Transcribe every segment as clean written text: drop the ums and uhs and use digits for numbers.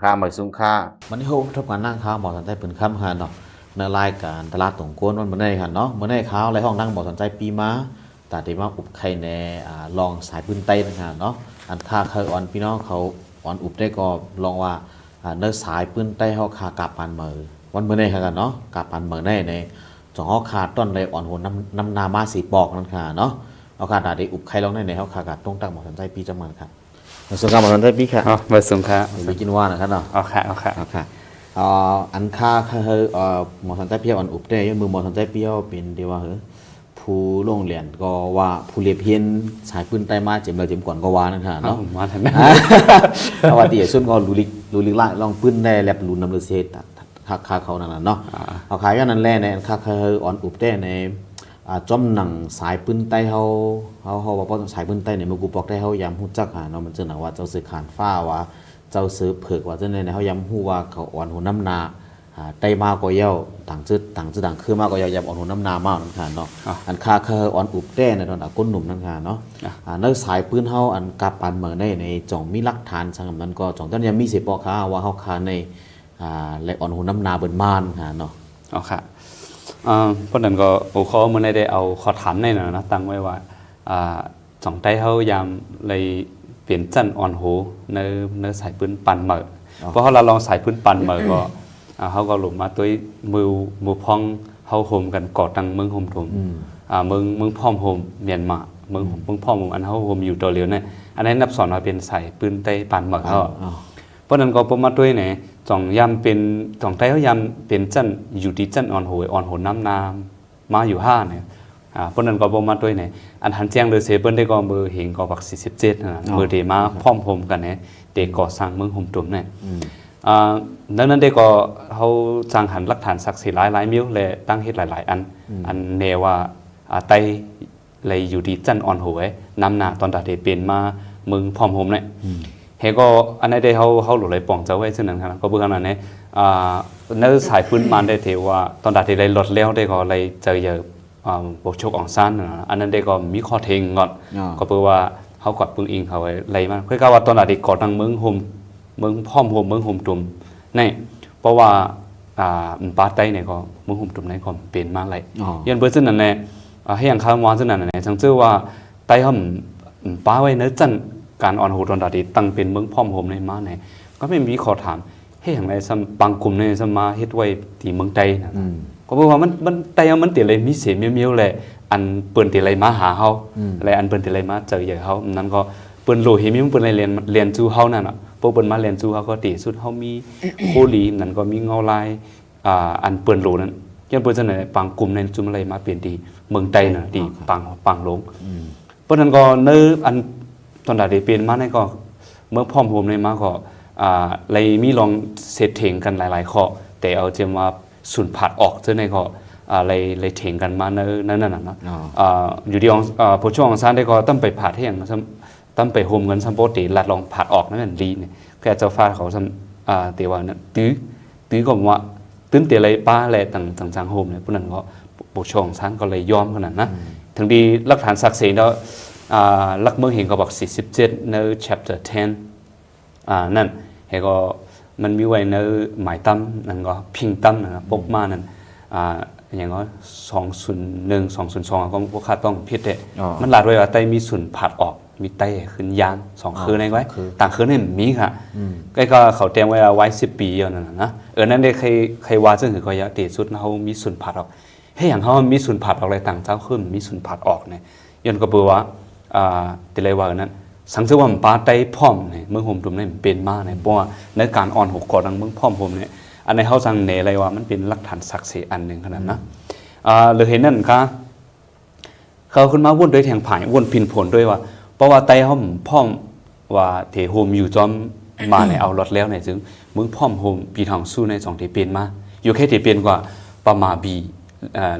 ค่าหมายซุ้มค่ามันที่โฮมทบการนั่งข้าวบอกสนใจเป็นค่ำค่ะเนาะในรายการตลาดตรงโกนมันได้ค่ะเนาะมันได้ข้าวอะไรห้องนั่งบอกสนใจปีม้าแต่ที่มาอุบไข่ในลองสายพื้นเต้นค่ะเนาะอันค่าเคยออนพี่น้องเขาออนอุบได้ก็ลองว่าเนื้อสายพื้นเต้เขาคากาบปานเหมอวันเมื่อไค่ะกันเนาะกาบปานเหมอในจ่องเขาคาต้นในอ่อนหัวน้ำนามาสีปอกนั่นค่ะเนาะเอาคาดาได้อุบไข่ลองในเขาคากาบต้องตั้งบอกสนใจปีจังมันค่ะส่วนการบอกสนใจปีค่ะมาส่งค่ะไปกินว่านะครับเนาะเอาค่ะอันค่าคือหมอสันใจเพียวอันอุบได้ยังมือหมอสันใจเพียวเป็นเดียวว่าผู้โรงเรียนก็ว่าผู้เรียนเพียนสายปืนไตมาเจ็บเลยเจ็บก่อนก็ว่านั่นค่ะเนาะมาทันนะเพราะว่าตีส่วนก็รู้ลิกไล่ลองปืนได้แลบรู้นำเลยเสียค่าเขานั่นน่ะเนาะเอาขายกันนั่นแหละในค่าคืออ่อนอุบได้ในจอมหนังสายปืนไตเขาว่าเพราะสายปืนไตเนี่ยมือกูปอกได้เขายำหุ่นจักหาเนาะมันจะหนักว่าเจ้าสือขานฟ้าว่าเจ้าซื้อเผือกว่าเจ้าเนี่ยเขาย้ำหูว่าเขาอ่อนหัวน้ำนาได้มากกว่าเย้าต่างคือมากกว่าเย้าย้ำอ่อนหัวน้ำนามากนั่นค่ะเนาะอันคาเคออ่อนอุบแต้ในตอนก้นหนุ่มนั่นค่ะเนาะในสายปืนเขาอันกาปันเหมือนในจ่องมีหลักฐานสังนั้นก็จ่องต้นยังมีเสียปอค้าว่าเขาคาในและอ่อนหัวน้ำนาเบิ่นม่านค่ะเนาะเอาค่ะเพราะนั้นก็โอ้ข้อมันได้เอาข้อถามในน่ะนะตั้งไว้ว่าจ่องใต้เขายามเลยเปลี่ยนจันอ่อนโหในสายปืนปั่นเหมอเพราะเราลองสายปืนปั่นเหมอก็เขาก็หลุมมาตัวมือพองเขาโฮมกันกอดตังเมืองโฮมถมเมืองพร้อมโฮมเมียนมาเมืองพร้อมอันเขาโฮมอยู่ตัวเดียวเนี่ยอันนั้นนับสอนว่าเป็นสายปืนไต้ปั่นเหมอเขาเพราะนั้นก็ประมาณด้วยเนี่ยจ่องยำเป็นจ่องไต้เขายำเป็นจันอยู่ที่จันอ่อนโหน้ำน้ำมาอยู่5เนี่ยเพราะนั้นก็ประมาณด้วยเนี่ยอันหันแจ้งเลยเสียเปิ้ลได้ก็มือเห็นก็บัก47นะมือเดมาพร้อมโฮมกันเนี่ยเด็กก่อสร้างเมืองโฮมถมเนี่ยดังนั้นได้ก็เขาจังหันหลักฐานศักดิ์สิทธิ์หลายมิ้วเลยตั้งเหตุหลายอันเนว่าไตเลยอยู่ดีจันอ่อนหวยน้ำหนาตอนตัดเปลี่ยนมาเมืองพร้อมโฮมเนี่ยเฮก็อันนี้ได้เขาหลุดเลยป่องเจ้าไว้ซึ่งนั้นครับก็เบื้องนั้นเนี่ยในสายพื้นมันได้เทว่าตอนตัดเลยลดแล้วได้ก็เลยเจอเยอะบกชกอ่องสั้นอันนั้นได้ก็มีข้อเทงก่อนก็เพื่อว่าเขากอดปึงอิงเขาไว้เลยมันเพื่อว่าตอนตัดกอดทางเมืองโฮมเมืองพร้อมโฮมเมืองโฮมตุ่มนี่เพราะว่าปาไต้เนี่ยก็เมืองโฮมตุ่มในก็เปลี่ยนมาเลยยันเบอร์ซึ่งนั่นเนี่ยให้อย่างข้าววานซึ่งนั่นเนี่ยฉันเชื่อว่าไต้เขาป้าไว้เนื้อจันการอ่อนหูตอนตัดตั้งเป็นเมืองพร้อมโฮมในมาเนี่ยก็ไม่มีขอถามให้อย่างไรบางกลุ่มเนี่ยสมาเฮ็ดไว้ที่เมืองไต้นะก็เพราะว่ามันไต้มันติดอะไรมีเสียเมียวๆแหละอันเปิ่นติดอะไรมาหาเขาอะไรอันเปิ่นติดอะไรมาเจออย่างเขานั่นก็เปิ่นโลหิมิมเปิ่นอะไรเรียนจูเขานั่นอ่ะพวกเปิ่นมาเรียนจูเขาก็ตีสุดเขามีโคลีนั่นก็มีเงาลายอันเปิ่นโลนั้นยังเปิ่นเสนอปังกลุ่มในจุ่มอะไรมาเปลี่ยนดีเมืองไต้น่ะดีปังลงเพราะนั้นก็เนื้ออันตอนใดเปลี่ยนมาในก็เมื่อพร้อมโฮมในมาก็เลยมีลองเซตเถงกันหลายๆข้อแต่เอาเจมาสุนผัดออกเจอในก็เลยเถงกันมานั่นน่ะนะอยู่ที่ผู้ช่วงซานได้ก็ต้องไปผัดให้อย่างต้องไปโฮมกันซัมโปติลัดลองผัดออกนั่นดีเนี่ยแค่เจ้าฟ้าเขาเตียวนั่นตื้อก็ว่าตื้นเตียอะไรป้าอะไรต่างโฮมเนี่ยพวกนั้นก็ผู้ช่วงซานก็เลยยอมขนาดนะถึงดีหลักฐานศักดิ์สิทธิ์แล้วลักเมืองเห็นก็บอก47ใน chapter 10นั่นเฮก็มันมีไว้ในหมายตั้มนั่นก็พิงตั้มนะครับปกมานั่นอย่างก็201 202ก็พวกข้าต้องพิจารณามันหลาดไว้ว่าไตมีส่วนผัดออกมีไตขึ้นยาน2คืนในไว้ต่างคืนนี่มีค่ะก็เขาเตรียมไว้ไว้10 ปีนั่นนะนั่นได้ใครว่าซึ่งคือก็ยะติสุดเขามีส่วนผัดออกให้อย่างเขามีส่วนผัดออกอะไรต่างเจ้าขึ้นมีส่วนผัดออกเนี่ยย้อนก็เบื่อว่าแต่เลยว่านั้นสังเกตว่าป้าไต้พร้อมเนี่ยเมืองโฮมตุ่มเนี่ยเป็นมากเนี่ยเพราะว่าในการอ่อนหกกอดังเมืองพร้อมโฮมเนี่ยอันในเขาสั่งเนอะไรว่ามันเป็นหลักฐานศักดิ์สิทธิ์อันหนึ่งขนาดนะหรือเห็นนั่นก็เขาขึ้นมาวนด้วยแทงผ่านวนพินผลด้วยว่าเพราะว่าไต้เขาพร้อมว่าเทโฮมอยู่จอมมาในเอารถแล้วเนี่ยซึ่งเมืองพร้อมโฮมปีทางสู้ใน2ที่เป็นมาอยู่แค่ที่เป็นกว่าประมาบี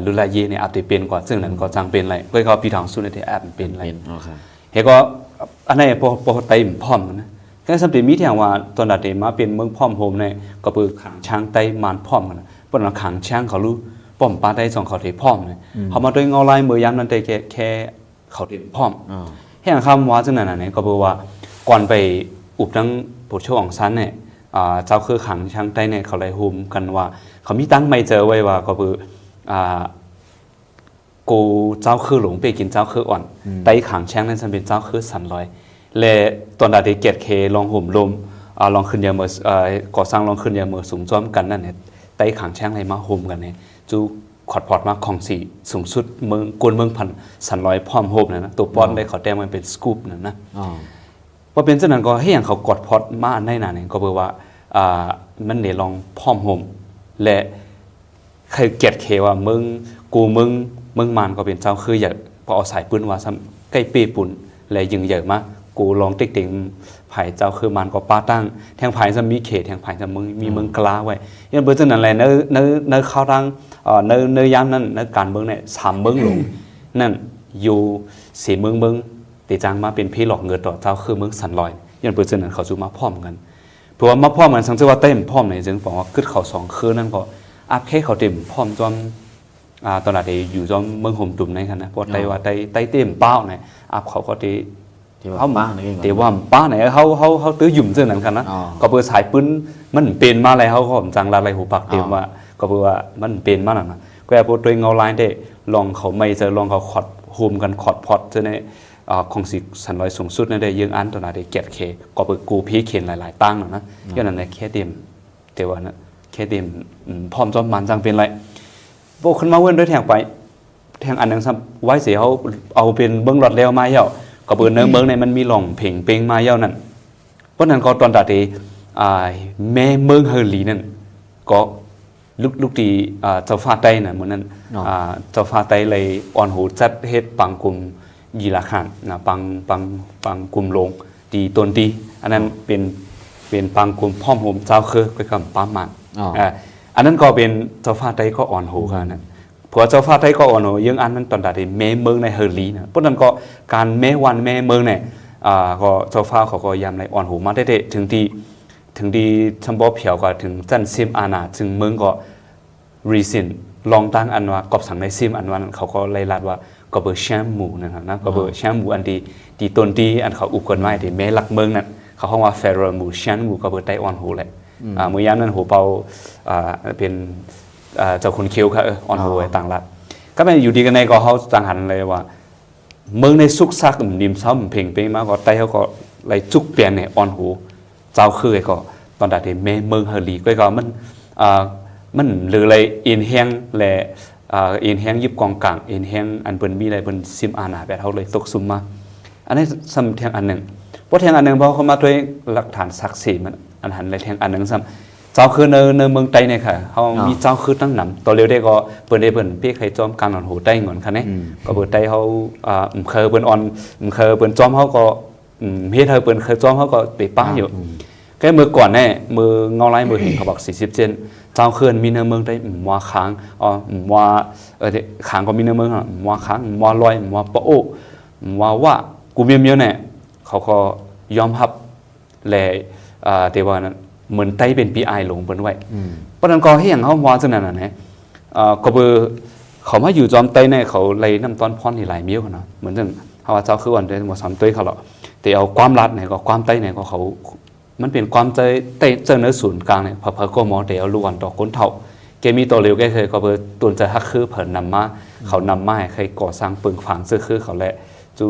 ลุลาเยเนี่ยอาจจะเป็นกว่าซึ่งนั้นก็จังเป็นอะไรก็เขาปีทางสู้ในที่แอบเป็นอะไรเห็นก็อันนี้พอไต้พร้อมนะแค่สำหรับมีที่อย่างว่าตอนนั้นมาเป็นเมืองพร้อมโฮมเนี่ยก็คือขังช้างไต้มานพร้อมกันเพราะนั้นขังช้างเขารู้ป้อมปลาไต้2เขาเทพร้อมเลยเขามาด้วยเงาลายมือย้ำนั่นแต่แค่เขาเทพร้อมให้อย่างคำว่าซึ่งนั้นเนี่ยก็คือว่าก่อนไปอุบทั้งผู้ช่วงสั้นเนี่ย เจ้าคือขังช่างใต้เนี่ยเขาเลยหุมกันว่าเขามีตั้งไม่เจอไว้ว่าก็คือกูเจ้าคือหลงไปกินเจ้าคืออ่อนไต้ขังช่างนั้นจะเป็นเจ้าคือสันลอยและตอนใดที่เกียรติเคลองห่มลมลองขึ้นยาเมื่อก่อสร้างลองขึ้นยาเมื่อสูงจ้อมกันนั่นเนี่ยไต้ขังช่างอะไรมาห่มกันเนี่ยจูขอดพอดมาของสีสูงสุดเมืองกวนเมืองพันสันลอยพร้อมห่มนะตัวป้อนได้เขาแต้มมันเป็นสกู๊ปนะว่าเป็นเช่นนั้นก็ให้อย่างเขากอดพอดมาอันได้นานเนี่ยก็แปลว่ามันเนี่ยลองพร้อมห่มและเคยเกียรติเคว่ามึงกูมึงมันก็เป็นเจ้าคืออยากพอเอาสายปืนว่าซ้ำใกล้ปีปุ่นและยิงใหญ่มากูลองติ๊กไผ่เจ้าคือมันก็ป้าตั้งแทงไผ่จะมีเขตแทงไผ่จะมึงมีมึงกล้าไว้ยังเบอร์เช่นนั้นแหละเนื้อข้าวดังเนื้อย่ำนั่นเนื้อการเมืองเนี่ยสามเมืองหลงนั่นอยู่สี่เมืองตีจางมาเป็นพี่หลอกเงินต่อเจ้าคือเมืองสันลอยยันเปอร์เซ็นต์นั้นเขาจูมาพร้อมกันเพราะว่ามาพร้อมกันสังเกตว่าเต็มพร้อมในจึงบอกว่าขึ้นเขาสองคืนนั่นก็อัพแค่เขาเต็มพร้อมจอมตอนนั้นอยู่จอมเมืองห่มตุ่มในกันนะเพราะไต้ว่าไต้เต็มเป้าเนี่ยอัพเขาก็ตีเขามาแต่ว่าป้าเนี่ยเขาตื้อหยุ่มเรื่องนั้นกันนะก็เปิดสายปืนมันเป็นมาอะไรเขาก็จังลาอะไรหูปากเต็มว่าก็เปิดว่ามันเป็นมาหนักนะก็แอบตัวเงาลายได้ลองเขาไม่เจอลองเขาขอดโฮมกันขอดพอดจะในของสิสันลอยสูงสุดนั่นได้ยังอันตัวนั้นได้เกียรติเคก็เปิดกูพีเขียนหลายๆตั้งนะย้อนนั้นแค่เต็มแต่ว่านะแค่เต็มพร้อมจอมมันจังเป็นไรพวกคนมาเว้นด้วยแทงไปแทงอันนึงซ้ำไว้เสียเขาเอาเป็นเบื้องหลอดเร็วมาเยอะก็เปิดเนื้อเมืองในมันมีหล่องเพ่งเป้งมาเยอะนั่นเพราะนั้นก็ตอนตัดที่แม่เมืองเฮลีนั่นก็ลูกตีเจ้าฟ้าไต้น่ะเหมือนนั้นเจ้าฟ้าไต้เลยอ่อนหูจัดเฮ็ดปังกลุ่มยีราขันนะปังกลุ่มลงตีต้นตีอันนั้นเป็นปังกลุ่มพ่อมโหมเจ้าคือก็คำป้ามันอันนั้นก็เป็นเจ้าฟ้าไต้ก็อ่อนหูขนาดนั้นเพราะเจ้าฟ้าไทยก็อ่อนยังอันนั้นตอนตัดที่แม่เมืองในเฮลีนะเพราะนั้นก็การแม่วันแม่เมืองเนี่ยก็เจ้าฟ้าเขาก็ยำในอ่อนหูมาได้ถึงที่ชมบอเผียวก็ถึงจันซิมอาณาถึงเมืองก็รีซินลองตั้งอันว่ากอบสังในซิมอันวันเขาก็ไล่ลัดว่าก็เบอร์แชมหมูนะครับนะก็เบอร์แชมหมูอันที่ต้นที่อันเขาอุกกันไว้ที่แม่หลักเมืองนั่นเขาห้องว่าเฟรหมูแชมหมูก็เบอร์ไต้อ่อนหูเลยเมื่อยามนั้นหูเปาเป็นเจ้าคุณคิวค่ะอ่อนหัวต่างละก็เป็นอยู่ดีกันในก็เขาจังหันเลยว่าเมืองในซุกซักนิ่มซ้ำเพ่งไปมากก็ไต้เขาก็ไล่จุกเปลี่ยนเนี่ยอ่อนหูเจ้าคือก็ตอนดัดที่เมืองเฮลีก็มันหรืออะไรอินแห้งและอินแห้งยิบกองกลางอินแห้งอันเปิ้นมีอะไรเปิ้นซิมอาณาแบบเขาเลยตกซุ่มมาอันนี้ซ้ำแทงอันหนึ่งเพราะแทงอันหนึ่งเพราะเขามาด้วยหลักฐานศักดิ์สิทธิ์มันอันหันเลยแทงอันหนึ่งซ้ำเจ้าคือในเมืองไต้เนี่ยค่ะเขามีเจ้าคือตั้งนำตัวเร็วได้ก็เปิดได้เปิดพี่ใครจอมการอ่อนหูไต้เงินค่ะเนี่ยก็เปิดไต้เขาเคยเปิดอ่อนเคยเปิดจอมเขาก็เฮ็ดเปิดเคยจอมเขาก็ไปป้าอยู่แค่เมื่อก่อนเนี่ยมือเงาไล่มือเห็นเขาบอก40เซนเจ้าเขื่อนมีในเมืองไต้มัวค้างมัวค้างก็มีในเมืองมัวค้างมัวลอยมัวปะโอ้มัวว่ากูเมียวเนี่ยเขาก็ยอมรับและแต่ว่านั้นเหมือนไต้เป็นปีไอหลงเปิ้นไว้เพราะนั้นก็ให้อย่างเขาว่าจังนั้นน่ะนะก็เบอเขามาอยู่จอมไต้เนี่ยเขาเลยน้ำต้นพรนี่หลายเมียวเนาะเหมือนจังเฮาว่าเจ้าคือวันได้บ่ซ้ำต้ยเขาหรอกแต่เอาความลัดเนี่ยก็ความไต้เนี่ยก็เขามันเป็นความใจไต้เจ้าเนื้อศูนย์กลางเนี่ยพอก็มอแต่เอาล้วนดอกก้นเฒ่าแกมีตัวเร็วแกเคยก็เบอตุนจะฮักคือเพิ่นนำมาเขานำมาให้ใครก่อสร้างปึงฝังซื่อคือเขาแหละจู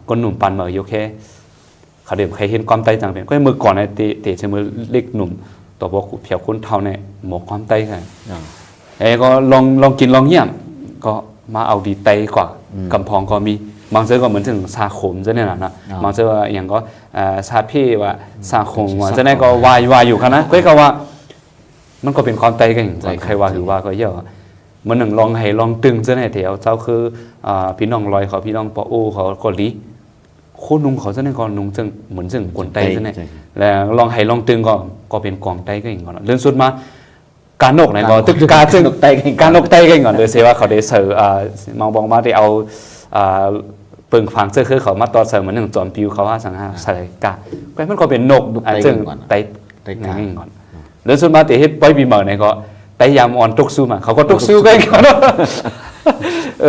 ก้นหนุ่มปันเหมออยู่แค่เขาเดิมใครเห็นความไต้จังเป็นก็เมื่อก่อนในเตะเชมือเล็กหนุ่มตัวบอกเผียวคนเท่าเนี่ยหมกความไต้กันก็ลองกินลองเยี่ยมก็มาเอาดีไต้กว่ากำพองก็มีบางเจ้าก็เหมือนถึงซาขมจะเนี่ยนะบางเจ้าอย่างก็ซาพี่ว่าซาขมว่าจะเนี่ยก็วายอยู่ครับนะก็ว่ามันก็เป็นความไต้กันอย่างใจใครว่าหรือว่าก็เยอะมันหนึ่งลองให้ลองตึงจะเนี่ยเดี๋ยวเจ้าคือพี่น้องลอยเขาพี่น้องปอโอเขาก็ลีโคนุ่งเขาจะเนี่ยก็นุ่งจึงเหมือนจึงกวนไต้จะเนี่ยแล้วลองให้ลองตึงก็เป็นกองไต้ก็อย่างก่อนเรื่องสุดมาการนกเนี่ยก็ตึกการจึงการนกไต้ก็อย่างก่อนโดยเฉพาะเขาได้เสิร์ฟมองบอกมาได้เอาเปิงฟังเสื้อคือเขามาต่อเสริมเหมือนหนึ่งจอมปิวเขาว่าสังหารใส่กาก็มันก็เป็นนกจึงไต้ก่อนเรื่องสุดมาแต่เฮ็ดปล่อยปีเหมือนเนี่ยก็ไต้ยามอ่อนตกสู้มาเขาก็ตกสู้กันก่อน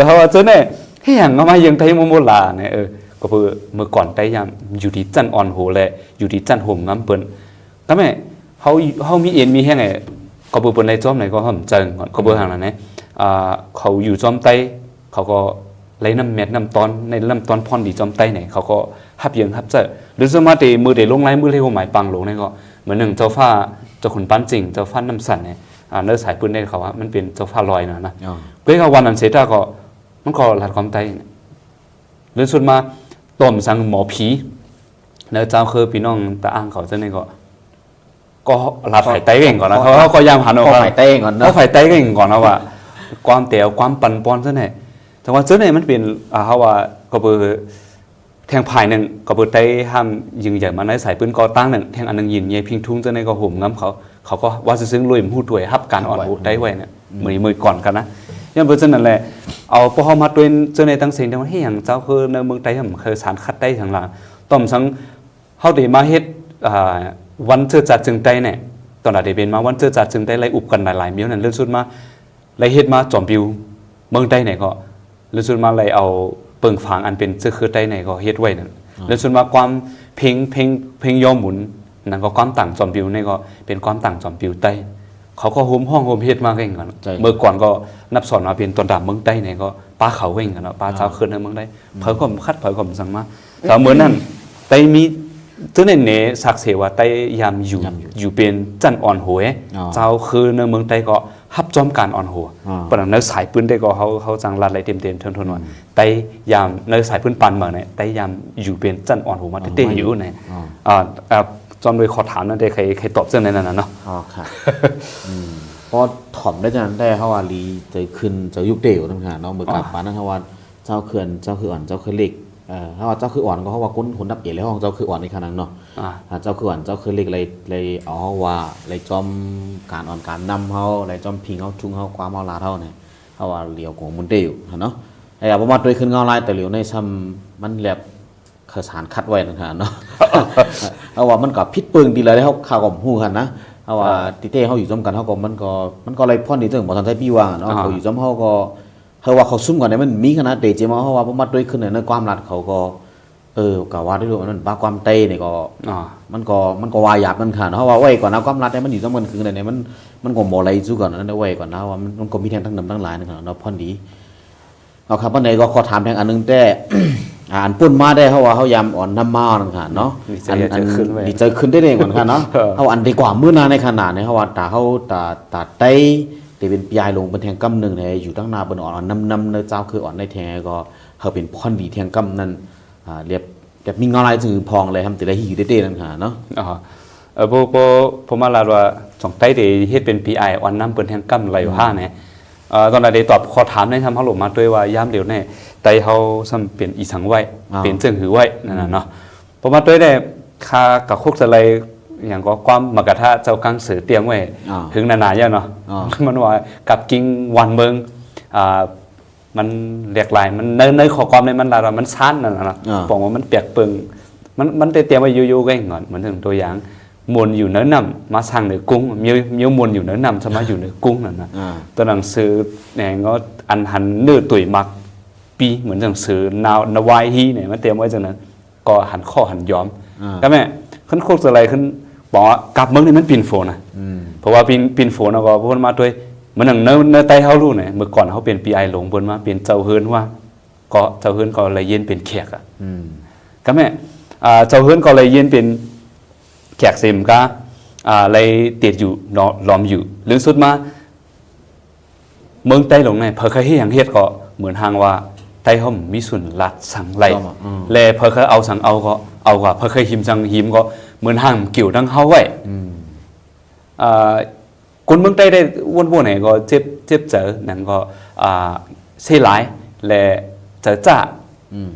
เขาว่าเจ้าเนี่ยให้อย่างมายังไต้โมลาเนี่ยก็เมื่อก่อนไต้ยามอยู่ที่จันอ่อนโหแลอยู่ที่จันห่มน้ำเปิ้น ก็แม่เขามีเอ็นมีแห้งไงก็เปิดในจอมไหนก็ห่มเจิงก่อนก็เปิดทางนั้นนะเขาอยู่จอมไตเขาก็ไล่น้ำเม็ดน้ำตอนในน้ำตอนพรดีจอมไตไหนเขาก็ฮับยังฮับเจอหรือสมาติมือเดลงไล่มือเลี้ยวหมายปังลงนี่ก็เหมือนหนึ่งเจ้าฟ้าเจ้าขุนปั้นจริงเจ้าฟ้าน้ำสั่นเนี่ยเนื้อสายปืนได้เขาว่ามันเป็นเจ้าฟ้าลอยนะเพื่อวันนั้นเสร็จก็มันก็หลัดความไตหรือสุดมาต้มสังหมอผีเนื้อเจ้าคือพี่น้องตาอ่างเขาเจ้านี่ก็หลัดไผ่ไตเก่งก่อนนะเขาก็ยามหันออกมาไผ่ไตก่อนนะไผ่ไตเก่งก่อนนะว่าความเตียวความปั่นปอนเจ้านี่แต่ว่าเจ้านี่มันเป็นเขาว่าก็เบอร์แทงภายหนึ่งก็เบอร์ไตห้ามยิงใหญ่มาในสายปืนก่อตั้งหนึ่งแทงอันหนึ่งยินเย่พิงทุ่งเจ้านี่ก็ห่มง้ำเขาก็ว่าซึ้งลุยหูถวยฮับการอ่อนหูไตไว้เนี่ยมือก่อนกันนะยังเบอร์เจ้านั่นแหละเอาพอเขามาตัวเจ้าในตั้งเสียงแต่ว่าให้อย่างเจ้าคือในเมืองไตผมเคยสารคัดไตทางหลังต้มสังเขาได้มาเฮ็ดวันเจอจัดจึงไตเนี่ยตอนนั้นได้เป็นมาวันเจอจัดจึงไตไล่อุบกันหลายๆเมี้ยวนั่นเรื่องสุดมาไล่เฮ็ดมาจอมปิวเมืองไตเนี่ยก็เรื่องสุดมาไล่เอาเปิงฝางอันเป็นเสื้อคือไตเนี่ยก็เฮ็ดไว้นั่นเรื่องสุดมาความเพลงยอมหมุนนั่นก็ความต่างจอมปิวนี่ก็เป็นความต่างจอมปิวไตเขาก็โฮมห้องโฮมเฮ็ดมาเก่งกันเมื่อก่อนก็นับสอนมาเป็นตอนดำเมืองไตเนี่ยก็ป้าเขาเก่งกันเนาะป้าเจ้าขึ้นในเมืองไตเผยก็คัดเผยก็สั่งมาแต่เมื่อนั้นไตมีตัวนี้เนี่ยสักเสว่าไตยามอยู่เป็นจันอ่อนหัวเจ้าคือในเมืองไตก็ฮับจอมการอ่อนหัวปนในสายปืนได้ก็เขาจังรัดไหลเต็มทนว่าไตยามในสายปืนปันมาเนี่ยไตยามอยู่เป็นจันอ่อนหัวมาเตะอยู่เนี่ยจอมโดยขอถามนั่นได้ใครตอบเรื่องนั้นนะเนาะอ๋อค่ะพอถอมได้จากนั้นได้เขาว่าลีจะขึ้นจะยุคเดียวนั่นค่ะน้องเบิกกับปานั่นเขาว่าเจ้าเขื่อนเจ้าคืออ่อนเจ้าคือเล็กถ้าว่าเจ้าคืออ่อนก็เขาว่าคนดับเอ๋แล้วของเจ้าคืออ่อนในขนาดเนาะเจ้าคืออ่อนเจ้าคือเล็กเลยเอาว่าเลยจอมการอ่อนการนำเขาเลยจอมพิงเขาทุ่งเขาความเอาลาเท่าเนี่ยเขาว่าเหลียวของมุนเดียวเนาะไอ้ประมาณโดยขึ้นเงาลายแต่เหลียวในซ้ำมันแหลบเคสารคัดไว้นะเนาะเอาว่ามันก็พิษปึงดีเลยเขาข่าวกับหูกันนะเอาว่าติเต้เขาอยู่ร่วมกันเขาก็มันก็อะไรพ่อนี่ถึงบอกทันใจพี่ว่าเนาะเขาอยู่ร่วมเขาก็เขาว่าเขาซุ่มกันเนี่ยมันมีขนาดเตะเจมาเขาว่าประมาณด้วยขึ้นในความรัดเขาก็กว่าได้รู้มันบ้าความเตะเนี่ยก็มันก็วายหยาบมันขาดเขาว่าไว้ก่อนนะความรัดเนี่ยมันอยู่ร่วมกันคือเนี่ยมันก็โมอะไรสู้ก่อนนะไว้ก่อนนะว่ามันก็มีแทงทั้งน้ำทั้งหลายนะครับเนาะพ่อดีเอาครับวันไหนก็ขอถามแทงอันนึงแต่อันปุ่นมาได้เขาว่าเขายำอ่อนน้ำมาหนึ่งค่ะเนาะอันดีใจขึ้นได้เองเหมือนกันเนาะเขาอันดีกว่ามื้อนาในขนาดนี้เขาว่าตาไตแต่เป็นปลายลงเป็นแทงกำหนึ่งเนี่ยอยู่ตั้งนาเป็นอ่อนน้ำเนื้อเจ้าคืออ่อนในแทงก็เขาเป็นพรดีแทงกำนั่นเรียบแบบมีเงาลายจืดพองเลยทำแต่ละหิวได้นั่นค่ะเนาะผมมาลาว่าสองไตเดเฮ็ดเป็นPIอ่อนน้ำเป็นแทงกำไหลผ้าเนี่ยตอนนั้นได้ตอบขอถามในทำเขาหลงมาด้วยว่ายามเดียวเนี่ยไตเขาซ้ำเปลี่ยนอีสังไว้เป็นเจิงหือไว้นั่นน่ะเนาะพอมาด้วยได้คากับคุกสไลอย่างก็ความมกระทะเจ้ากังสือเตรียมไว้ถึงนาๆเยอะเนาะมันว่ากับกิ้งวันเมืองมันเรียกลายมันในข้อความในมันว่ามันซ่านนั่นน่ะบอกว่ามันเปียกเปิงมันเตรียมไว้อยู่ๆก็ก่อนเหมือนถึงตัวอย่างมวลอยู่เนื้อน้ำมาสั่งเนื้อกุ้งมีมวลอยู่เนื้อน้ำสมาอยู่เนื้อกุ้งนั่นนะตัวหนังสือเนี่ยก็อันหันเนื้อตุ๋ยมักปีเหมือนหนังสือนาวายฮีเนี่ยมันเตรียมไว้จากนั้นก็หันข้อหันย้อมก็แม่ขึ้นโคกอะไรขึ้นบอกว่ากลับเมืองนี่มันปีนโฟนะเพราะว่าปีนโฟนะก็พูดมาด้วยเหมือนหนังเนื้อไตเขารู้เนี่ยเมื่อก่อนเขาเป็นปีไอหลงบนมาเป็นเจ้าเฮิร์นว่าก็เจ้าเฮิร์นก็เลยเย็นเป็นแขกอ่ะก็แม่เจ้าเฮิร์นก็เลยเย็นเป็นแขกเซมก็เลยติดอยู่ล้อมอยู่หรือสุดมาเมืองไต้หลงเนี่ยเพอเคยให้อย่างเฮ็ดก็เหมือนทางว่าไต้ห่มมีส่วนลัดสังไรและเพอเคยเอาสังเอาก็เอาว่าเพอเคยหิมสังหิมก็เหมือนทางเกี่ยวดังเฮาไว้คนเมืองไต้ได้วนๆไหนก็เจ็บเจอนั่นก็เสียหลายและเจอจ้า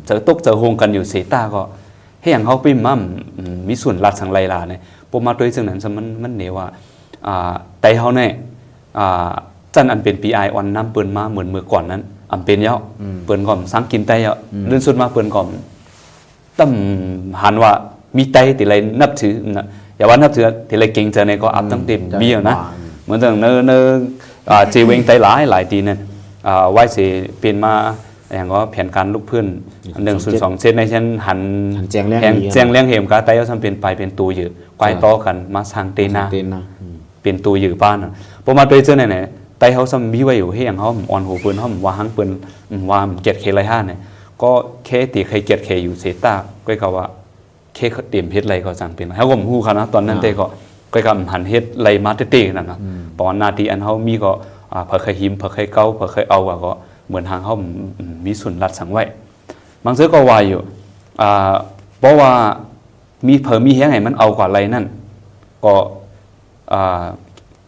เจอตกเจอโฮงกันอยู่เสตาก็ให้อย่างเขาปิ้มมั่มมีส่วนลัดสังไรลาเนี่ยพอมาด้วยซึ่งนั้นมันเหนียวว่าไตเขาเนี่ยจันอันเป็นPIอ่อนน้ำเปิ่นมาเหมือนเมื่อก่อนนั้นอันเป็นเยอะเปิ่นก่อนสังกินไตเยอะเรื่องสุดมาเปิ่นก่อนตั้มหันว่ามีไตติไรนับถือนะอย่าว่านับถือติไรเก่งใจในก็อัพตั้งเต็มเบี้ยนะเหมือนอย่างเนอเจวิงไตหลายทีเนี่ยไว้เสียเปลี่ยนมา อย่างก็แผนการลูกพื้น102เซนในเช่นหัน แจงแรง แจงเลี้ยงเหมก็ไต้เอาซ้ำเป็นไปเป็นตูอยู่ควายต่อกันมาสร้างเตนา เต้นนะ เป็นตูอยู่บ้านน่ะพอมาโดยเจ้าไหนๆไต้เขาซ้ำมีไว้อยู่ให้อย่างเขาอ่อนหูปืนเขาว่าหังปืนว่าเกียรติเคไรห้าเนี่ยก็แค่ตีใครเกียรติเคอยู่เสตาก็เขาว่าแค่เตรียมเฮ็ดไรก็สั่งเป็นเขาก็ฮู้เขานะตอนนั้นเต้ก็กำหันเฮ็ดไรมาเต้ๆนั่นนะเพราะว่านาทีอันเขามีก็เผอเคยหิมเผอเคยเกาเผอเคยเอาก็เหมือนทางเขามีส่วนรัดสั่งไว้บางเสือก็วายอยู่เพราะว่ามีเผอมีแฮงไงมันเอากว่าไรนั่นก็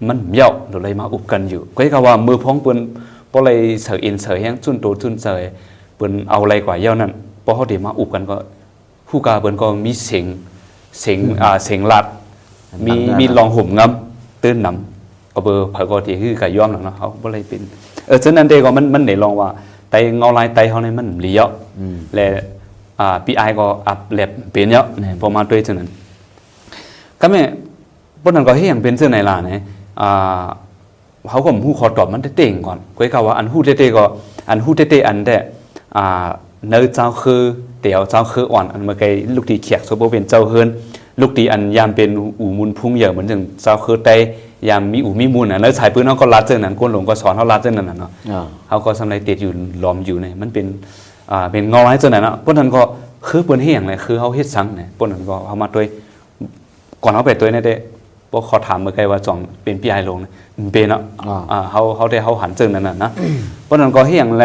มันเหยาะหรืออะไรมาอุบกันอยู่ก็คือว่ามือพ้องปืนเพราะอะไรเสืออินเสือแฮงจุนโตจุนเสือปืนเอาอะไรกว่าเย้านั่นเพราะเขาเดี๋ยวมาอุบกันก็ผู้กาปืนก็มีเสียงลัดมีลองห่มงำตื้นนำก็เบอร์เผอก็ที่คือกะย้อมหลังเนาะเขาบ่เลยเป็นฉะนั้นเด็กก็มันได้ลองว่าไตเงาลายไตเขาเนี่ยมันเหลียวและปีไอก็อับแลบเป็นเยอะพอมาด้วยฉะนั้นก็แม่พวกนั้นก็ให้อย่างเป็นเสื้อไหนล่ะเนี่ยเขาก็หู้ขอตอบมันเต้งก่อนก็คือว่าอันหู้เต้ก็อันหู้เต้อันแต่เนื้อเจ้าคือเตี๋ยวเจ้าคืออ่อนอันเมื่อกี้ลูกตีเขียกโซโบเป็นเจ้าเฮิร์นลูกตีอันยามเป็นอูมุนพุ่งเยอะเหมือนจังเจ้าคือไตยามมีอูมีมูลน่ะแล้วสายปืนเขาก็รัดเจ้านั้นก้นหลงก็สอนเขารัดเจ้านั้นน่ะเนาะเขาก็สำไรติดอยู่ล้อมอยู่เนี่ยมันเป็นเงาไม้เจ้านั้นนะพวกนั้นก็คือปืนเฮียงเลยคือเขาเฮ็ดซังเนี่ยพวกนั้นก็เขามาด้วยก่อนเขาไปตัวเนี่ยเด้พวกเขาถามเมื่อกี้ว่าจ่องเป็นพี่ไอลงเป็นเนาะเขาได้เขาหันเจ้านั้นน่ะนะพวกนั้นก็เฮียงแล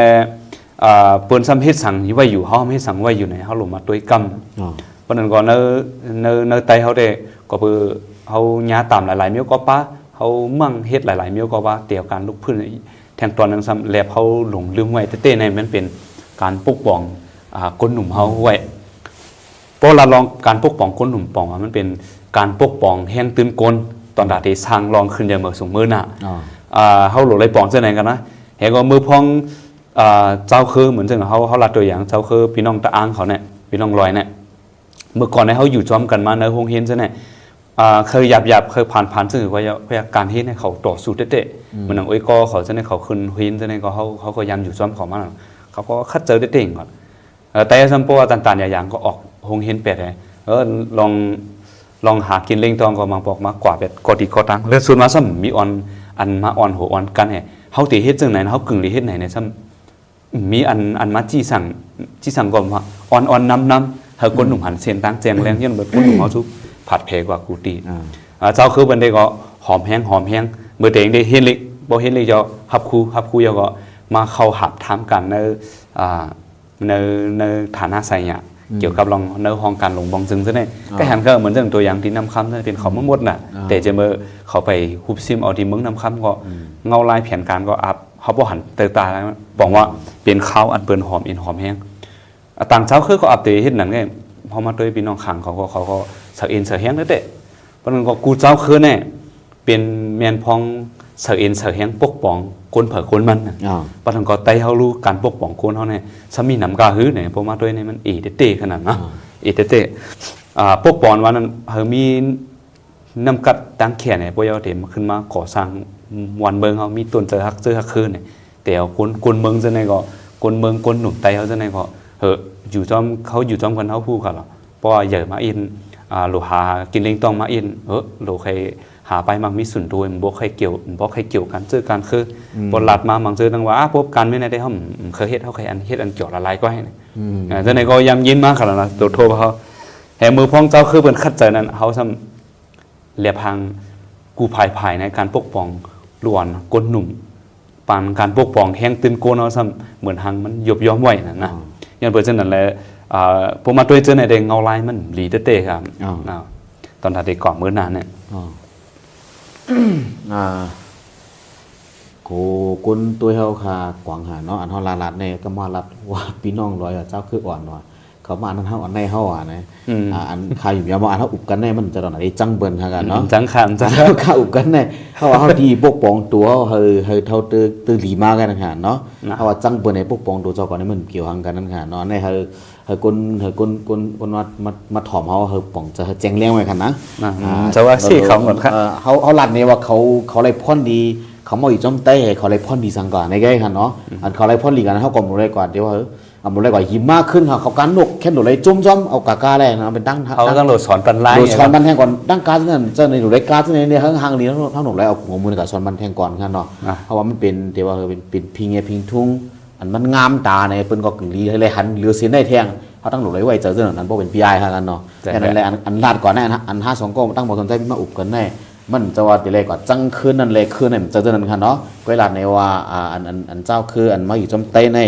ปืนซ้ำเฮ็ดซังไว้อยู่เขาเฮ็ดซังไว้อยู่ในเขาลงมาด้วยกำเพราะนั้นก็เนไตเขาได้ก็คือเขาหญ้าต่ำหลายๆเมี้ยวก็ป้าเขามั่งเฮ็ดหลายๆเมี้ยวก็ว่าเตี่ยวการลุกพื้นแทงตอนนั้นซ้ำแลบเขาหลงลืมไว้เต้ๆในมันเป็นการปกป้องคนหนุ่มเขาไว้เพราะเราลองการปกป้องคนหนุ่มป้องมันเป็นการปกป้องแห้งตื่นกลตอนดาที่สร้างลองขึ้นอย่างเมื่อสงมือน่ะเขาหลงเลยป้องเจ้าไหนกันนะเห็นก็มือพองเจ้าคือเหมือนจังเขาลัดตัวอย่างเจ้าคือพี่น้องตะอ้างเขาเนี่ยพี่น้องลอยเนี่ยเมื่อก่อนเนี่ยเขาอยู่จอมกันมาในโรงเรียนซะเนี่ยเคยหยาบเคยผ่านซึ่งว่าการเฮ็ดให้เขาต่อสู้เตะๆเหมือนอย่างโอ้ยก็เขาซะเนี่ยเขาขึ้นเฮียนซะเนี่ยก็เขาก็ยามอยู่จอมเขามาเขาก็คัดเจอเตะๆก่อนแต่ซัมโปต่างๆอย่างก็ออกโรงเรียนเป็ดเลยลองหากินเล่งตองก็มาบอกมากว่าเป็ดกอดีกอตังแล้วส่วนมาซ้ำมีอันมาอ่อนหัวอ่อนกันให้เขาตีเฮ็ดจังไหนเขากึ่งตีเฮ็ดไหนเนี่ยซ้ำมีอันมาจี้สั่งก่อนว่าอ่อนน้ำเฮาคนหนุ่มหันเส้นตั้งแจงแรงยันเบิดคนหนุ่มเขาทุกผัดเพกว่ากูตีเจ้าคือบันไดก็หอมแห้งเมื่อเด็กได้เฮ็ดเล็กบ่เฮ็ดเล็กจะหับคูยก็มาเข้าหับถามกันในฐานะใส่เนี่ยเกี่ยวกับลองในห้องการลงบองซึ่งซะเนี่ยก็หันก็เหมือนเรื่องตัวอย่างที่นำคำเป็นเขาหมดน่ะแต่จะเมื่อเขาไปฮุบซิมเอาที่มึงนำคำก็เงาลายแผนการก็อัพเขาบ่หันเตตาแล้วบอกว่าเป็นข้าวอันเปิ้นหอมอินหอมแห้งต่างเช้าคือก็อัพเตเฮ็ดนั่นไงพอมาด้วยพี่น้องขังเขาก็เสือเอ็นเสือแห้งนั่นแหละเพราะนั้นก็กูเจ้าคือเนี่ยเป็นแมนพองเสือเอ็นเสือแห้งปกป้องคนเผอคนมันเพราะนั้นก็ไตเขารู้การปกป้องคนเขาเนี่ยซ้ำมีน้ำกาหื้อเนี่ยพอมาด้วยเนี่ยมันเตขนาดนะเตปกป้องว่านั้นเฮามีน้ำกัดตั้งแขนเนี่ยพวกเราเดี๋ยวมาขึ้นมาก่อสร้างวันเมืองเขามีต้นเจอฮักคืนเนี่ยแต่คนเมืองจะไหนก็คนเมืองคนหนุ่มไตเขาจะไหนก็อยู่จอมเขาอยู่จอมกันเขาพูดกันหรอเพราะใหญ่มาอินหลูหากินเล้งต้องมาอินหลูใครหาไปมังมีส่วนตัวมันบอกใครเกี่ยวกันเจอกันคือบนหลัดมามังเจอตั้งว่าพบกันไม่ได้เขาเคยเฮ็ดเขาเคยอันเฮ็ดอันเกี่ยวอะไรก็ให้จะไหนก็ยำยิ้มมากขนาดนั้นตัวโทรเขาแห่มือพ้องเจ้าคือเป็นคัดใจนั้นเขาทำเรียบพังกูภายในการปกป้องล้วนก้นหนุ่มปานการปกป้องแห้งตื่นโกนเอาซ้ำเหมือนหังมันยบย้อมไว้นะอย่างเปิดเช่นนั้นแหละผมมาด้วยเจอในเด้งเงาลายมันหลีเตะครับตอนทัดเด็กก่อนมื้อนานเนี่ยโกคนตัวเฮาค่ะกวางหาเนาะอันเฮาลาดเนี่ยก็มารับว่าพี่น้องร้อยเจ้าคืออ่อนว่าเขามาอันเฮาอันในเฮานะอันคาอยู่ยามอันเฮาอุบกันแน่มันจะตอนไหนจังเบิ่นหากันเนาะจังคันจังข้าอุบกันแน่เฮาที่ปกป้องตัวเฮาเท่าตื้อหลีมากันนะเนาะเฮาว่าจังเบิ่นในปกป้องตัวเจ้าก่อนนี่มันเกี่ยวหังกันนั่นค่ะเนาะในเฮาคนมาถ่อมเฮาป้องจะแจ้งเลี้ยงไว้คั่นนะจะว่าสิเขาหมดครับเฮาลัดนี่ว่าเขาไล่พ่นดี เขามาอยู่จอมเต้เขาเลยพ่นดีสังก่อนในแก่กันเนาะอันเขาเลยพ่นดีกันเขากลมเลยก่อนเดี๋ยวเอาหมดเลยก่อนหิมมากขึ้นเขาการนกแค่หนูเลยจุ่มๆเอากากาแรงนะเป็นตั้งเขาต้องโหลดสอนปันไล่โดยสอนบันแทงก่อนตั้งการนั่นเจ้าในหนูเลยการที่ในห้างนี้ทั้งหนูเลยเอาหัวมือกับสอนบันแทงก่อนกันเนาะเพราะว่ามันเป็นเดี๋ยวว่าเป็นพิงเงพิงทุ่งอันมันงามตาในเปิ้นก็กึ่งลีเลยหันเรือเสียนได้แทงเขาตั้งหนูเลยไว้เจอเจ้านั้นเพราะเป็นพีไอกันเนาะแค่นั้นแหละอันลาดก่อนแน่นะอัน5-2ก็ตั้งบ่สนใจมาอุบกันแน่มันจะว่าตีเลยก่อนจังคืนนั่นเลยคืนนั่นเจอนั้นกันเนาะก็ลาดในว่าอันเจ้าคืออันมาอยู่จอมเต้ใน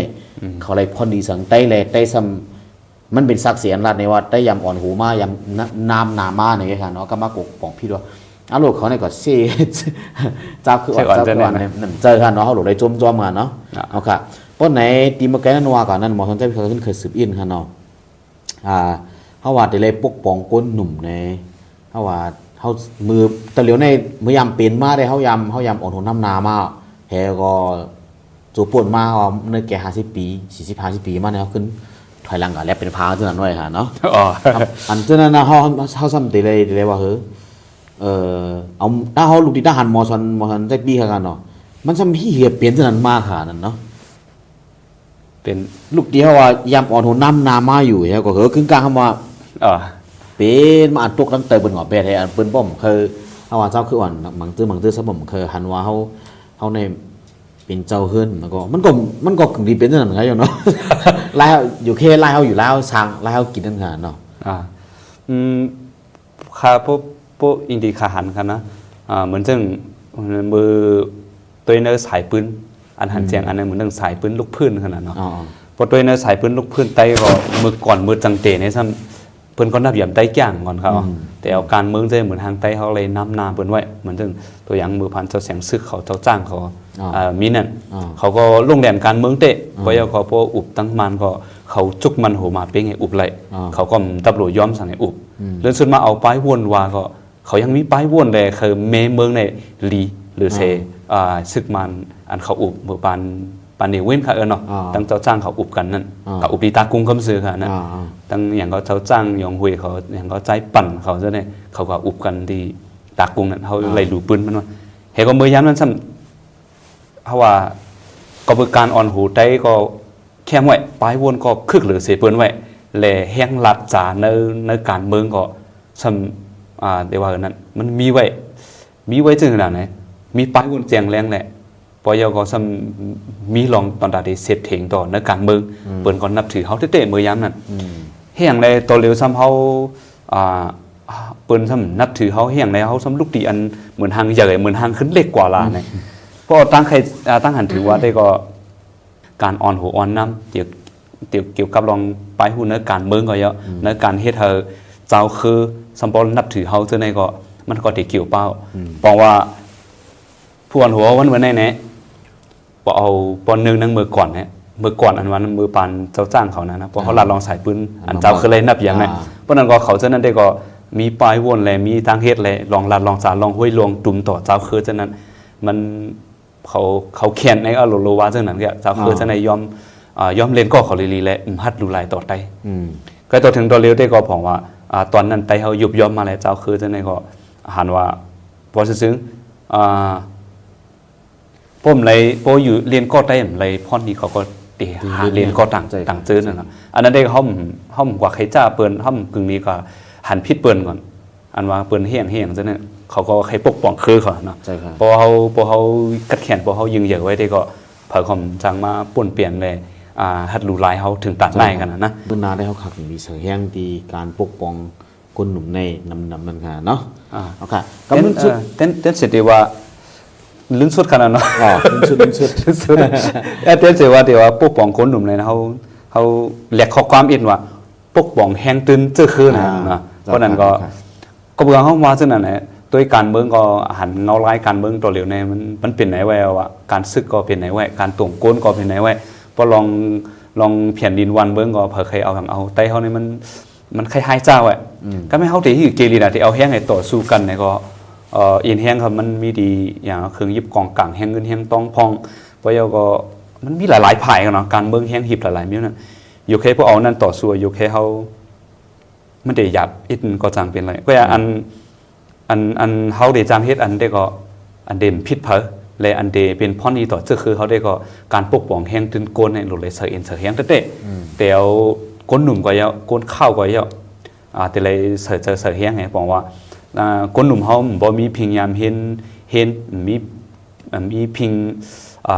เขาเลยพ่นดีสังเต้เลยเต้ซ้ำมันเป็นศักดิ์ศรีอันลาดในว่าได้ยำอ่อนหูมายำน้ำหนามาในกันเนาะก็มากกของพี่ด้วยอารมณ์เขาในก่อนเซ่เจ้าคืออ่อนเจ้าคืออ่อนเนี่ยเจอกันเนาะเขาหลุดได้จมกันเนาะเอาค่ะเพราะไหนตีมาแกนั่นว่าก่อนนั้นหมอสนใจเขาขึ้นเคยสืบอินกันเนาะเขาว่าตีเลยปกป้องก้นหนุ่มในเขาว่าเขามือตะเหลียวในมือยำเป็นมาได้เขายำอ่อนหูน้ำนามาแฮก็จูปวดมาในแก่50 ปี40-50 ปีมาเนี่ยเขาขึ้นถอยหลังกันแล้วเป็นพาเท่านั้นด้วยค่ะเนาะอันเท่านั้นนะเขาซ้ำตีเลยว่าเอาถ้าเขาลูกดีทหารมอสันใจปีกันเนาะมันซ้ำพี่เหียเปลี่ยนเท่านั้นมากค่ะนั่นเนาะเป็นลูกเดียวว่ายำอ่อนหูน้ำนามาอยู่แล้วก็ขึ้นกลางคำว่าเป็นมาอันตกตั้งแต่บนหัวเป็ดให้อันปืนป้อมคือเขาว่าเจ้าคืออ่อนมังตื้อสมผมคือหันว่าเขาในเป็นเจ้าขึ้นมันก็กึ่งดีเป็นเท่านั้นไงอยู่เนาะไล่อยู่แค่ไล่เขาอยู่แล้วช่างไล่เขากินนั่นค่ะเนาะค่าพวกอินดีขาหันกันนะเหมือนซึ่งมือตัวเนื้อสายปืนอันหันเจียงอันนึงเหมือนเรื่องสายปืนลูกพื้นขนาดเนาะพอตัวเนื้อสายปืนลูกพื้นไตก็มือจังเตะในซ้ำเพิ่นก็นับยำไตย่างก่อนเขาแต่เอาการเมืองเจเหมือนทางไตเขาเลยน้ำนาเพิ่นไว้เหมือนซึ่งตัวอย่างมือพันเจ้าแสงซึกเขาเจ้าจ้างเขามีนั่นเขาก็ลงแดนการเมืองเตะเพราะเขาพออุบตั้งมันก็เขาจุกมันโหมาเป็นไงอุบไหลเขาก็ตำรวจย้อมสั่งให้อุบเรื่องสุดมาเอาป้ายวนวาก็เขายังมีป้ายวนเลยคือเมืองในลีหรือเซซึกมันอันเขาอุบมือปานเนเว้นค่ะเนาะตั้งเจ้าจ้างเขาอุบกันนั่นกับอุปตากุ้งคำซื้อค่ะนั่นตั้งอย่างเขาเจ้าจ้างยองหุยเขาอย่างเขาใจปั่นเขาจะเนี่ยเขาก็อุบกันที่ตากุ้งนั่นเขาเลยดูปืนมันว่าเห็นก็เมื่อย้ำนั้นซ้ำเพราะว่ากระบวนการอ่อนหูได้ก็แค่ไว้ป้ายวนก็คึกหรือเสียปืนไว้แหล่แห้งหลัดจ่าในการเมืองก็ซ้ำเดี๋ยวว่านั้นมันมีไว้จึงขนาดไหนมีป้ายวนเจียงแรงแหละพอยก็ซ้ำมีลองตอนใดเสพเถงต่อในการเมืองเปิ่นก็นับถือเขาเตะมือย้ำนั่นเฮียงในตัวเร็วซ้ำเขาเปิ่นซ้ำนับถือเขาเฮียงในเขาซ้ำลูกตีอันเหมือนหางใหญ่เหมือนหางขึ้นเล็กกว่าลาเนี่ยเพราะตั้งหันถือว่าได้ก็การอ่อนหัวอ่อนน้ำเกี่ยวกับลองไปหูในการเมืองก็เยอะในการเฮ็ดเธอเจ้าคือซ้ำปอนับถือเขาเจอในก็มันก็ได้เกี่ยวเป้าบอกว่าผู้อ่อนหัววันไหนเนี่ยพอเอาปอนนึงนั่งมือก่อนเนี่ยมือก่อนอันวันมือปานเจ้าจ้างเขานะพอเขาลัดลองสายปืนอันเจ้าคือเลยนับอย่างนั้นเพราะนั้นก็เขาเจ้านั้นได้ก็มีปลายวนเลยมีทางเฮ็ดเลยลองลัดลองสารลองห้วยลองดุมต่อเจ้าคือเจ้านั้นมันเขาเขียนในอโลวาเจ้านั้นก็เจ้าคือเจ้าในยอมเล่นก็เขาลีและฮัดดูลายต่อไตก็ตัวถึงตัวเลี้ยวได้ก็ผมว่าตอนนั้นไตเขายุบยอมมาแล้วเจ้าคือเจ้าในก็หันว่าพอซึ้งผมเลยพออยู่เรียนก็ได้เลยพ่อนี่เขาก็เตะหาเรียนก็ต่างเจอนั่นแหละอันนั้นได้ห้อมกว่าใครจ้าเปิ้นห้อมกึ่งนี้ก็หันพิษเปิ้นก่อนอันว่าเปิ้นเฮี้ยงซะเนี่ยเขาก็ใครปกป้องคือเขาเนาะพอเขากัดแขนพอเขายิงเหยื่อไว้ได้ก็เผยคำจังมาป่นเปลี่ยนเลยฮัดรูลายเขาถึงตัดไล่กันนะเมื่อนาได้เขาขักมีเสือแห้งดีการปกป้องคนหนุ่มในนำนั่นค่ะเนาะโอเคก็มันเต้นเสร็จดีว่าลึกสุดขนาดนั้นลึกสุดเต้นเสียว่าเดี๋ยวว่าปกป้องคนหนุ่มเลยนะเขาแหลกข้อความอินว่าปกป้องแห้งตื่นเจอคืนนะเพราะนั้นก็เบื่อเขาว่าเช่นนั้นแหละด้วยการเมืองก็หันเงาไล่การเมืองตัวเหลียวในมันเป็นไหนไว้ว่าการซึกก็เป็นไหนไว้การต่วงโกนก็เป็นไหนไว้พอลองเพียนดินวันเมืองก็เผยเคยเอาไต้เขาเนี่ยมันคล้ายๆเจ้าไว้ก็ไม่เขาที่เกลีนะที่เอาแห้งให้ต่อสู้กันเนี่ยก็อินแห้งครับมันมีดีอย่างเครื่องยิบกองกลางแห้งเงินแห้งต้องพองเพราะก็มันมีหลายๆภายกันเนาะการเมืองแห้งหิบหลายๆมิ้วนั่นอยู่แค่พวกเอานั่นต่อสู้อยู่แค่เขาไม่ได้หยับอินก็จังเป็นไรก็อย่างอันเขาได้จางเฮ็ดอันได้ก็อันเด่นพิษเพอ และอันเดเป็นพ่อนี้ต่อเจ้าคือเขาได้ก็การปกป้องแห้งตึนโกนในหลุดเลยเสือเอ็นเสือแห้งเต้แต่เอาก้นหนุ่มก็เยอะก้นข้าวก็เยอะแต่เลยเสือแห้งไงบอกว่าก้นหนุ่มเขาบ่มีพิงยามเห็นมีพิง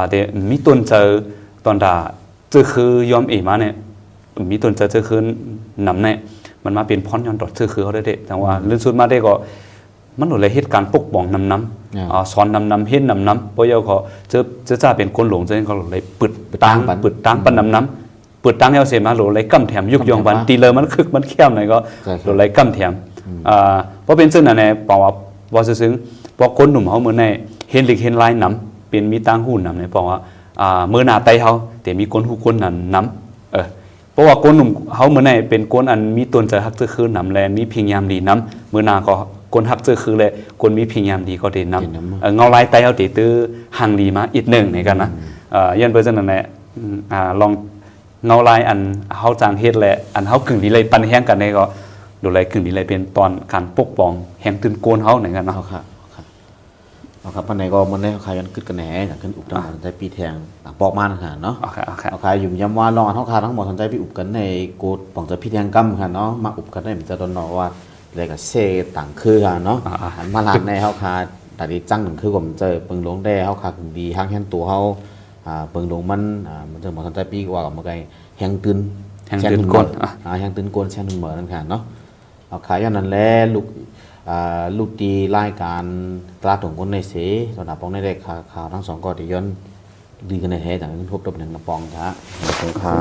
แต่มีต้นเจอตอนด่าเจ้าคือยอมเอมาเนี่ยมีต้นเจอคือนำเนี่ยมันมาเป็นพ่อนย้อนดอดเจ้าคือเขาได้แต่ว่าเรื่องสุดมาได้ก็มันหลุดเลยเหตุการณ์ปกป้องน้ำสอนน้ำเห็นน้ำเพราะเยาเขาจะเป็นคนหลงจะเขาเลยปิดตั้งปันน้ำเปิดตั้งเยาเสียมาหลุดเลยกำแถมยุกยองวันตีเลยมันคึกมันเข้มหน่อยก็หลุดเลยกำแถมเพราะเป็นซึ่งนั่นแหละบอกว่าซึ้งเพราะคนหนุ่มเขาเหมือนในเห็นหรือเห็นลายน้ำเป็นมีตั้งหุ่นน้ำเนี่ยบอกว่าเมื่อหน้าไตเขาแต่มีคนหูคนนั้นน้ำเพราะว่าคนหนุ่มเขาเหมือนในเป็นคนอันมีตนใจฮักเจอคือน้ำแลมีพิงยามดีน้ำเมื่อหน้าก็คนฮักเจอคือเลยคนมีพิงยามดีก็เด่นน้ำเงาลายไตเขาตีตื้อห่างดีมาอีกหนึ่งในกันนะยันเปอร์เซ็นต์นั่นแหละลองเงาลายอันเขาจางเฮ็ดแหละอันเขากึ่งดีเลยปันแห้งกันในก็ดูแลกึ่งดีเลยเป็นตอนการปกป้องแห่งตื่นโกนเขาในกันนะครับปันไหนก็มันได้เขาขายกันกึดกันแหน่ขึ้นอุบตั้งสนใจปีแทงต่างปอกมาค่ะเนาะเขาขายอยู่ย้ำว่าลองเขาขายทั้งหมดสนใจปีอุบกันในโกดป่องจะพี่แทงกัมค่ะเนาะมาอุบกันได้เหมือนจะโดนเนาะว่าอะไรกับเซต่างคือค่ะเนาะมาลานในเขาขายแต่ดีจังหนึ่งคือผมเจอเปิงหลงได้เขาขายดีห้างแห่งตัวเขาเปิงหลงมันจะหมดสนใจปีกว่ากับมันไงแห่งตื่นแห่งตื่นโกนแห่งตื่นโกนแช่นเหมือนนั่นค่ะเนาะเขาขายอย่างนั้นแหละลูกดีรายการตลาดของคนในเสตอนนั้นปองในเด็กข่าวทั้งสองก็ที่ย้อนดีกันในแท้จากนั้นพบกับหนึ่งกระปองครับสงขลา